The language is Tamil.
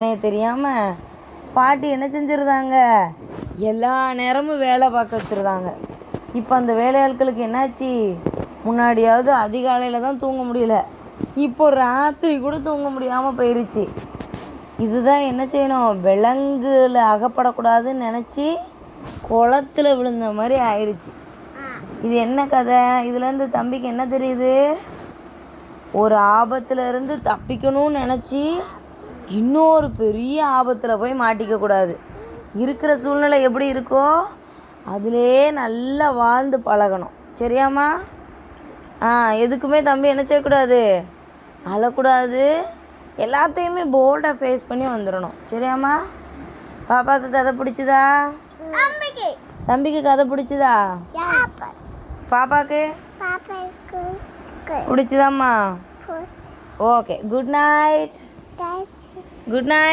தெரியாமல் பாட்டி என்ன செஞ்சுருந்தாங்க, எல்லா நேரமும் வேலை பார்க்க வச்சுருந்தாங்க. இப்போ அந்த வேலையாட்களுக்கு என்னாச்சு, முன்னாடியாவது அதிகாலையில் தான் தூங்க முடியல, இப்போ ராத்திரி கூட தூங்க முடியாமல் போயிடுச்சு. இதுதான் என்ன செய்யணும், விலங்குல அகப்படக்கூடாதுன்னு நினச்சி குளத்துல விழுந்த மாதிரி ஆயிடுச்சு. இது என்ன கதை, இதுலேருந்து தம்பிக்கு என்ன தெரியுது, ஒரு ஆபத்தில் இருந்து தப்பிக்கணும்னு நினச்சி இன்னொரு பெரிய ஆபத்தில் போய் மாட்டிக்கக்கூடாது. இருக்கிற சூழ்நிலை எப்படி இருக்கோ அதிலே நல்லா வாழ்ந்து பழகணும். சரியாம்மா? எதுக்குமே தம்பி என்ன செய்யக்கூடாது, அழக்கூடாது, எல்லாத்தையுமே போல்டாக ஃபேஸ் பண்ணி வந்துடணும். சரியாம்மா? பாப்பாவுக்கு கதை பிடிச்சதா? தம்பிக்கு கதை பிடிச்சதா? பாப்பாவுக்கு பிடிச்சதாம்மா? Okay, good night. Good night.